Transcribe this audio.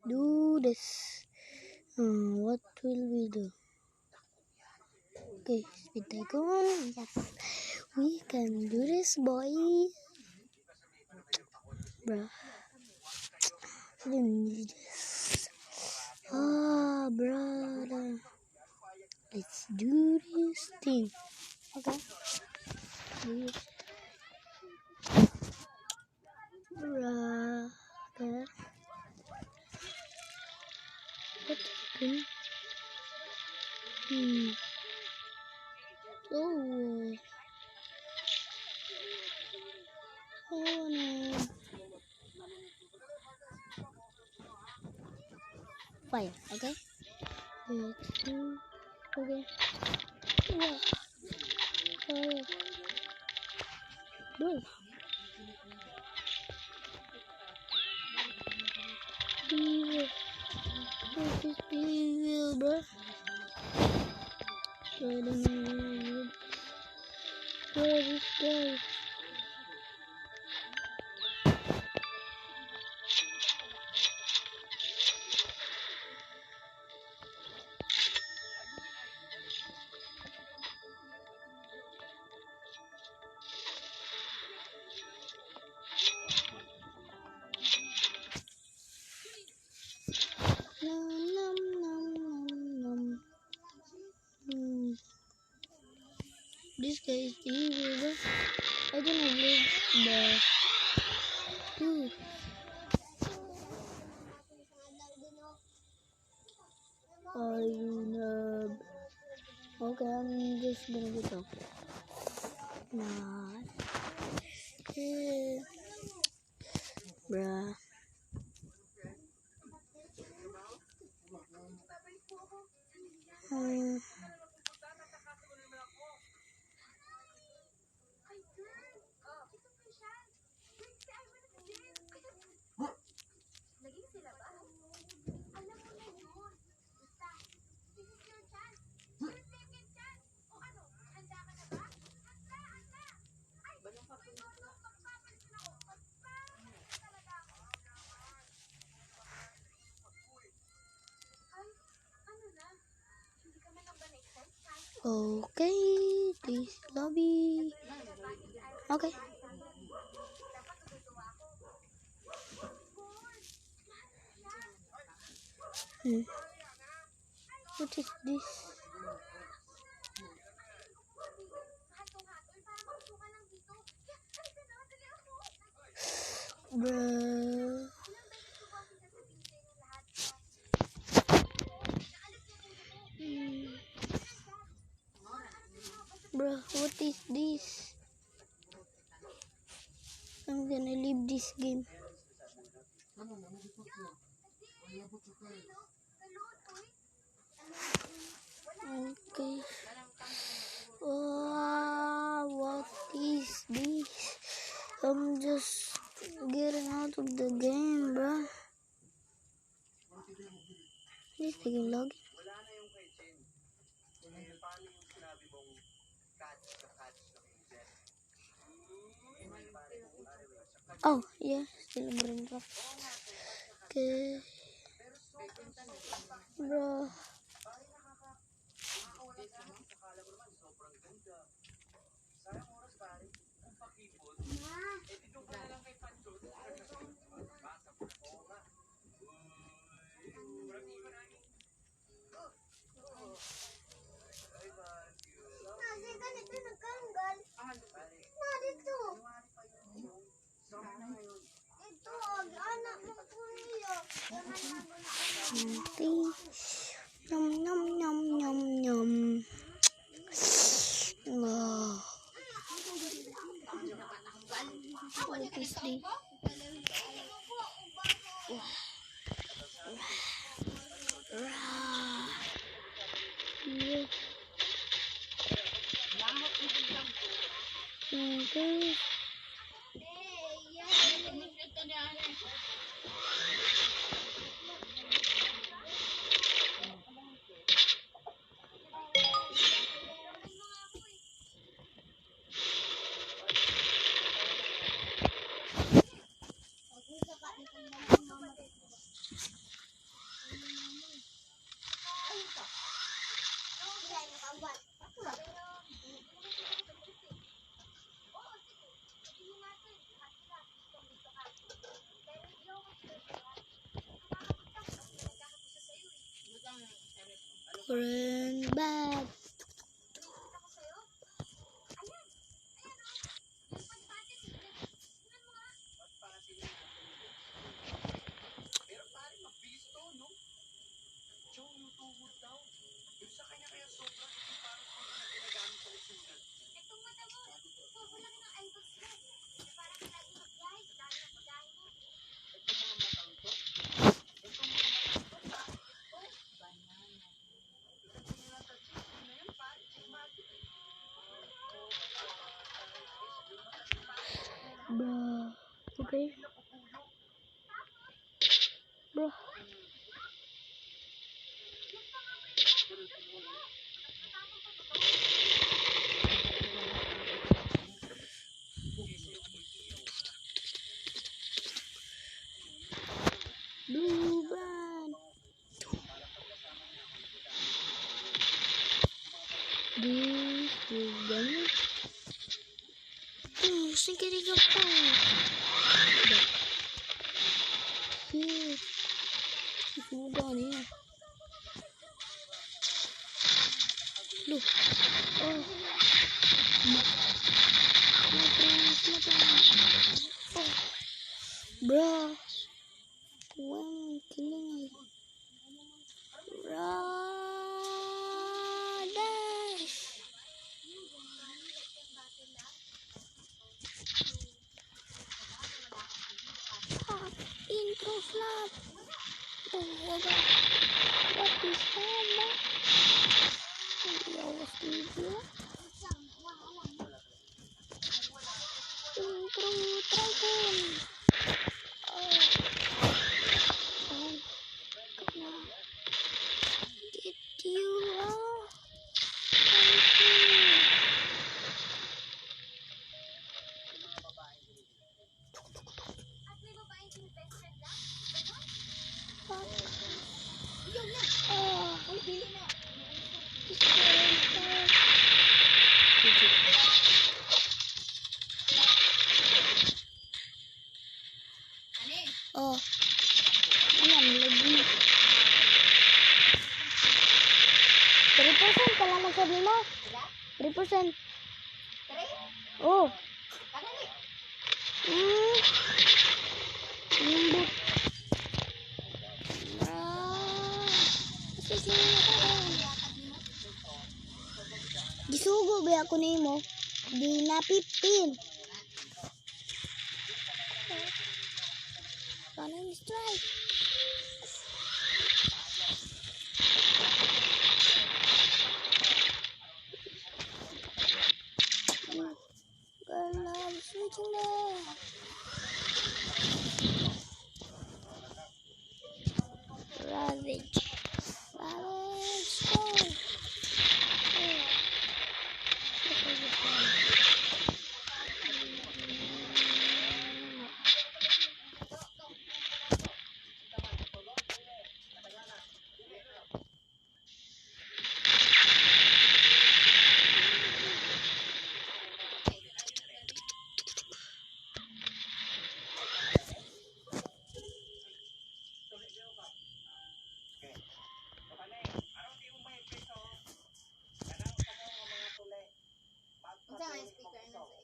do this. What will we do? Okay, speed tycoon. Yes, we can do this, boy. Bruh. Brother. Let's do this thing. Okay. Brother. What happened? Oh no. Fire, okay? Okay. Yeah. Fire. Bro. Evil. What is evil, bro? I don't know. Where is this guy? Nom nom nom nom nom. This guy is evil, bro. I don't know the dude. Are you nerd? Okay, I'm just gonna get up. Nah. Yeah. Bruh. Okay, this lobby. Okay. What is this? Bruh. Bruh, what is this? I'm gonna leave this game. Okay. What is this? I'm just getting out of the game, bruh. This taking login. Oh, yeah, still Minecraft. Okay. Bro. Nom nom nom nom nom. Wow. What is this? Okay. Friend bad. Bro. Okay. Bro. Blue brand. Di ganyan. Sige ka pa. Suga niya. Look. Oh. Oh. Bro. Wow, killing. Dash. Intro flop. Oh, what is that? Intro dragon. Get you out. Oh, ayan, lagi. 3% pala magsabi mo. 3%. Oh. Lembut. Gisugo ba ako nimo? Di na 15. Kanan strike. Girl, I'm switching there. Ravage. Ravage. Go. Unsa nga speaker na sa imo?